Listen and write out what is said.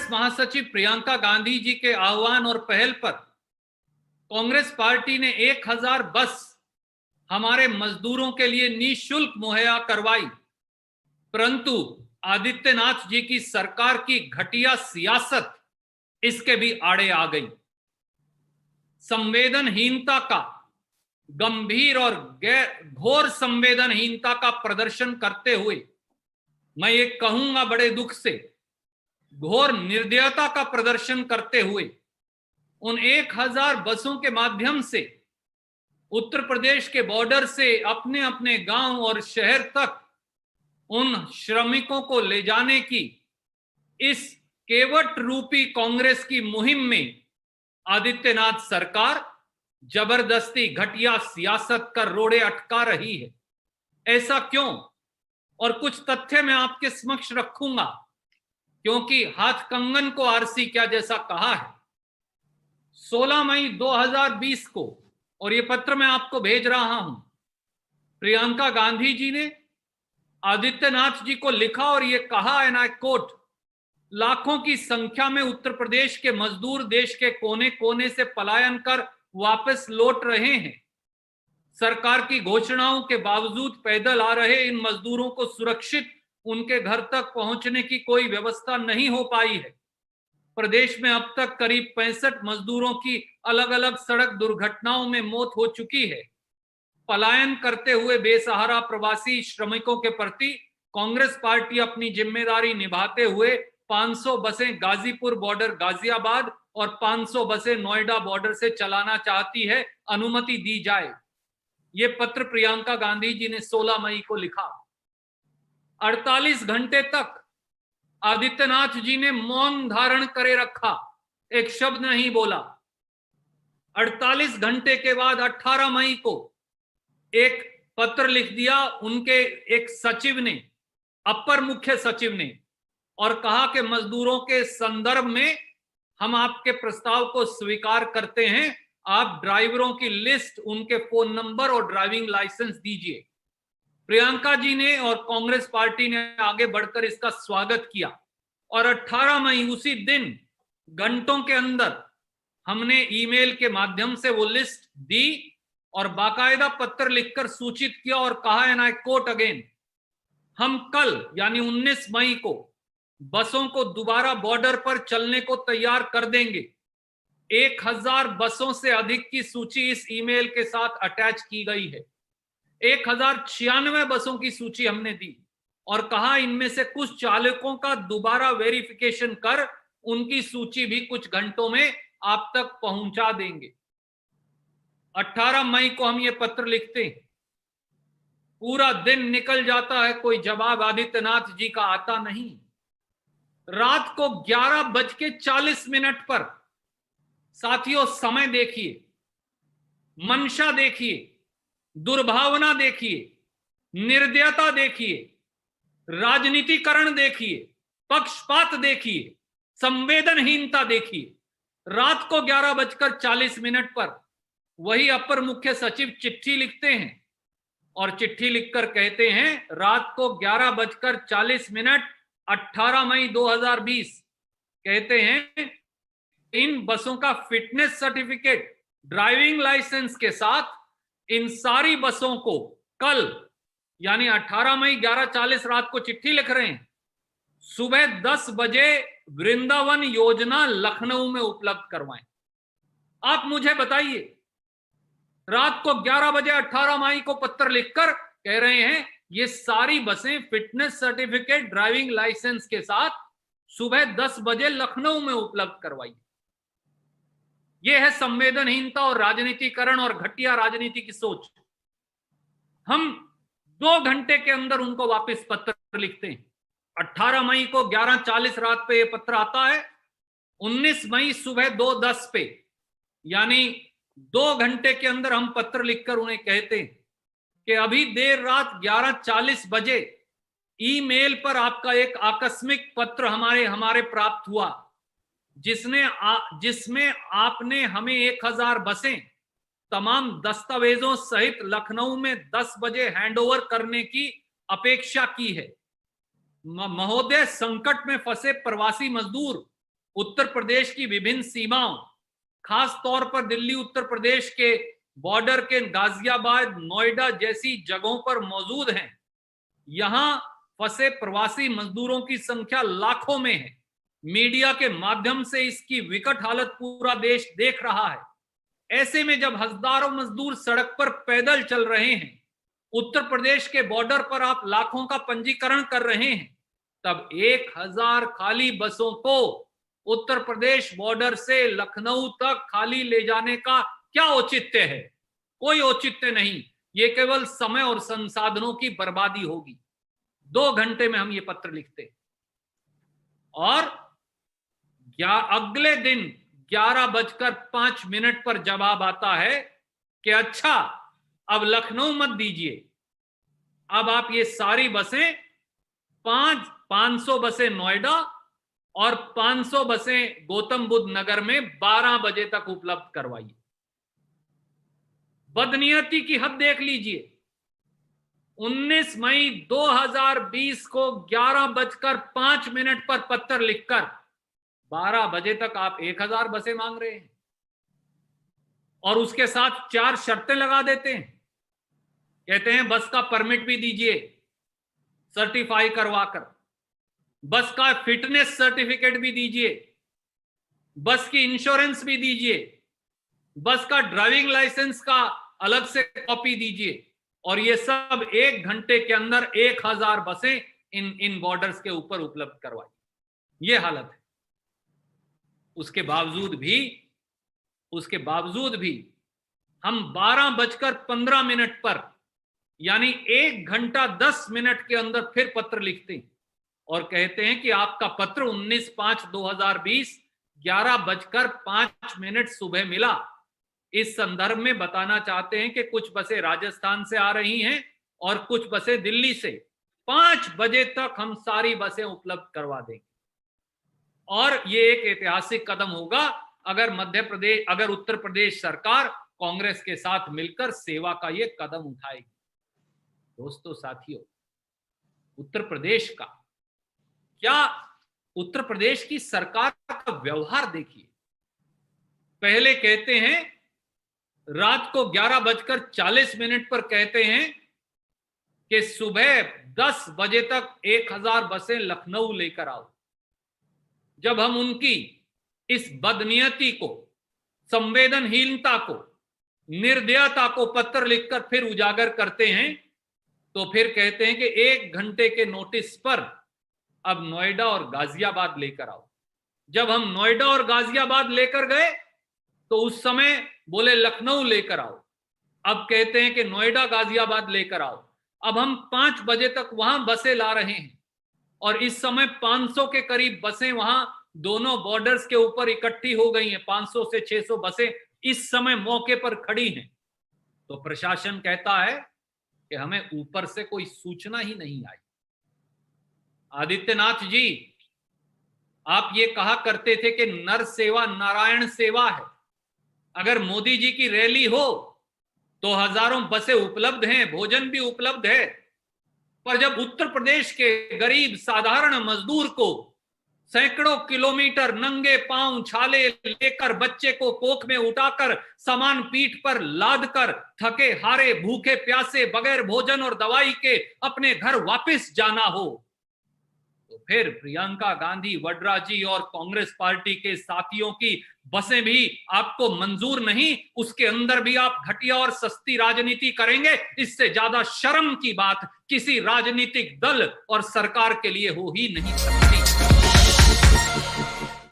कांग्रेस महासचिव प्रियंका गांधी जी के आह्वान और पहल पर कांग्रेस पार्टी ने 1000 बस हमारे मजदूरों के लिए निःशुल्क मुहैया करवाई, परंतु आदित्यनाथ जी की सरकार की घटिया सियासत इसके भी आड़े आ गई। संवेदनहीनता का गंभीर और घोर संवेदनहीनता का प्रदर्शन करते हुए, मैं ये कहूंगा बड़े दुख से, घोर निर्दयता का प्रदर्शन करते हुए उन 1000 बसों के माध्यम से उत्तर प्रदेश के बॉर्डर से अपने अपने गांव और शहर तक उन श्रमिकों को ले जाने की इस केवट रूपी कांग्रेस की मुहिम में आदित्यनाथ सरकार जबरदस्ती घटिया सियासत कर रोड़े अटका रही है। ऐसा क्यों? और कुछ तथ्य मैं आपके समक्ष रखूंगा, क्योंकि हाथ कंगन को आरसी क्या जैसा कहा है। 16 मई 2020 को, और ये पत्र मैं आपको भेज रहा हूं, प्रियंका गांधी जी ने आदित्यनाथ जी को लिखा और ये कहा, एंड आई कोट, लाखों की संख्या में उत्तर प्रदेश के मजदूर देश के कोने कोने से पलायन कर वापस लौट रहे हैं। सरकार की घोषणाओं के बावजूद पैदल आ रहे इन मजदूरों को सुरक्षित उनके घर तक पहुंचने की कोई व्यवस्था नहीं हो पाई है। प्रदेश में अब तक करीब 65 मजदूरों की अलग अलग सड़क दुर्घटनाओं में मौत हो चुकी है। पलायन करते हुए बेसहारा प्रवासी श्रमिकों के प्रति कांग्रेस पार्टी अपनी जिम्मेदारी निभाते हुए 500 बसें गाजीपुर बॉर्डर गाजियाबाद और 500 बसें नोएडा बॉर्डर से चलाना चाहती है। अनुमति दी जाए। ये पत्र प्रियंका गांधी जी ने 16 मई को लिखा। 48 घंटे तक आदित्यनाथ जी ने मौन धारण करे रखा, एक शब्द नहीं बोला। 48 घंटे के बाद 18 मई को एक पत्र लिख दिया उनके एक सचिव ने, अपर मुख्य सचिव ने, और कहा कि मजदूरों के संदर्भ में हम आपके प्रस्ताव को स्वीकार करते हैं। आप ड्राइवरों की लिस्ट, उनके फोन नंबर और ड्राइविंग लाइसेंस दीजिए। प्रियंका जी ने और कांग्रेस पार्टी ने आगे बढ़कर इसका स्वागत किया और 18 मई उसी दिन घंटों के अंदर हमने ईमेल के माध्यम से वो लिस्ट दी और बाकायदा पत्र लिखकर सूचित किया और कहा, एंड आई कोट अगेन, हम कल यानी 19 मई को बसों को दोबारा बॉर्डर पर चलने को तैयार कर देंगे। 1000 बसों से अधिक की सूची इस ईमेल के साथ अटैच की गई है। 1096 बसों की सूची हमने दी और कहा इनमें से कुछ चालकों का दोबारा वेरिफिकेशन कर उनकी सूची भी कुछ घंटों में आप तक पहुंचा देंगे। 18 मई को हम ये पत्र लिखते हैं, पूरा दिन निकल जाता है, कोई जवाब आदित्यनाथ जी का आता नहीं। रात को 11:40 पर, साथियों समय देखिए, मंशा देखिए, दुर्भावना देखिए, निर्दयता देखिए, राजनीतिकरण देखिए, पक्षपात देखिए, संवेदनहीनता देखिए। रात को 11:40 पर वही अपर मुख्य सचिव चिट्ठी लिखते हैं और चिट्ठी लिखकर कहते हैं, रात को 11:40 18 मई 2020, कहते हैं इन बसों का फिटनेस सर्टिफिकेट, ड्राइविंग लाइसेंस के साथ इन सारी बसों को कल यानी 18 मई 11:40 रात को चिट्ठी लिख रहे हैं, सुबह 10 बजे वृंदावन योजना लखनऊ में उपलब्ध करवाएं। आप मुझे बताइए, रात को 11 बजे 18 मई को पत्र लिखकर कह रहे हैं ये सारी बसें फिटनेस सर्टिफिकेट, ड्राइविंग लाइसेंस के साथ सुबह 10 बजे लखनऊ में उपलब्ध करवाइए। यह है संवेदनहीनता और राजनीतिकरण और घटिया राजनीति की सोच। हम 2 घंटे के अंदर उनको वापस पत्र लिखते हैं। 18 मई को 11:40 रात पे ये पत्र आता है। 19 मई सुबह 2:10 पे, यानी 2 घंटे के अंदर हम पत्र लिखकर उन्हें कहते हैं कि अभी देर रात 11:40 बजे ईमेल पर आपका एक आकस्मिक पत्र हमारे प्राप्त हुआ, जिसमें आपने हमें 1000 बसें तमाम दस्तावेजों सहित लखनऊ में 10 बजे हैंडओवर करने की अपेक्षा की है। महोदय, संकट में फंसे प्रवासी मजदूर उत्तर प्रदेश की विभिन्न सीमाओं, खास तौर पर दिल्ली उत्तर प्रदेश के बॉर्डर के गाजियाबाद, नोएडा जैसी जगहों पर मौजूद हैं। यहां फंसे प्रवासी मजदूरों की संख्या लाखों में है। मीडिया के माध्यम से इसकी विकट हालत पूरा देश देख रहा है। ऐसे में जब हजारों मजदूर सड़क पर पैदल चल रहे हैं, उत्तर प्रदेश के बॉर्डर पर आप लाखों का पंजीकरण कर रहे हैं, तब 1000 खाली बसों को उत्तर प्रदेश बॉर्डर से लखनऊ तक खाली ले जाने का क्या औचित्य है? कोई औचित्य नहीं। ये केवल समय और संसाधनों की बर्बादी होगी। 2 घंटे में हम ये पत्र लिखते और अगले दिन 11:05 पर जवाब आता है कि अच्छा, अब लखनऊ मत दीजिए, अब आप ये सारी बसें 500 बसें नोएडा और 500 बसें गौतम बुद्ध नगर में 12 बजे तक उपलब्ध करवाइए। बदनीयती की हद देख लीजिए। 19 मई 2020 को 11:05 पर पत्र लिखकर 12 बजे तक आप 1000 बसें मांग रहे हैं और उसके साथ 4 शर्तें लगा देते हैं। कहते हैं बस का परमिट भी दीजिए सर्टिफाई करवाकर, बस का फिटनेस सर्टिफिकेट भी दीजिए, बस की इंश्योरेंस भी दीजिए, बस का ड्राइविंग लाइसेंस का अलग से कॉपी दीजिए, और ये सब 1 घंटे के अंदर 1000 बसें इन बॉर्डर्स के ऊपर उपलब्ध करवाई। ये हालत है। उसके बावजूद भी हम 12:15 पर, यानी 1 घंटा 10 मिनट के अंदर फिर पत्र लिखते हैं और कहते हैं कि आपका पत्र 19/5/2020 11:05 सुबह मिला। इस संदर्भ में बताना चाहते हैं कि कुछ बसें राजस्थान से आ रही हैं और कुछ बसें दिल्ली से। 5 बजे तक हम सारी बसें उपलब्ध करवा देंगे और ये एक ऐतिहासिक कदम होगा अगर उत्तर प्रदेश सरकार कांग्रेस के साथ मिलकर सेवा का ये कदम उठाएगी। दोस्तों, साथियों, उत्तर प्रदेश की सरकार का व्यवहार देखिए। पहले कहते हैं, रात को 11:40 पर कहते हैं कि सुबह 10 बजे तक 1000 बसें लखनऊ लेकर आओ। जब हम उनकी इस बदनीयती को, संवेदनहीनता को, निर्दयता को पत्र लिखकर फिर उजागर करते हैं, तो फिर कहते हैं कि 1 घंटे के नोटिस पर अब नोएडा और गाजियाबाद लेकर आओ। जब हम नोएडा और गाजियाबाद लेकर गए तो उस समय बोले लखनऊ लेकर आओ। अब कहते हैं कि नोएडा गाजियाबाद लेकर आओ। अब हम 5 बजे तक वहां बसें ला रहे हैं और इस समय 500 के करीब बसें वहां दोनों बॉर्डर्स के ऊपर इकट्ठी हो गई हैं। 500 से 600 बसें इस समय मौके पर खड़ी हैं। तो प्रशासन कहता है कि हमें ऊपर से कोई सूचना ही नहीं आई। आदित्यनाथ जी, आप ये कहा करते थे कि नर सेवा नारायण सेवा है। अगर मोदी जी की रैली हो तो हजारों बसें उपलब्ध हैं, भोजन भी उपलब्ध है, पर जब उत्तर प्रदेश के गरीब साधारण मजदूर को सैकड़ों किलोमीटर नंगे पांव छाले लेकर, बच्चे को कोख में उठाकर, सामान पीठ पर लादकर, थके हारे भूखे प्यासे बगैर भोजन और दवाई के अपने घर वापस जाना हो, तो फिर प्रियंका गांधी वड्रा जी और कांग्रेस पार्टी के साथियों की बसें भी आपको मंजूर नहीं, उसके अंदर भी आप घटिया और सस्ती राजनीति करेंगे। इससे ज्यादा शर्म की बात किसी राजनीतिक दल और सरकार के लिए हो ही नहीं सकती।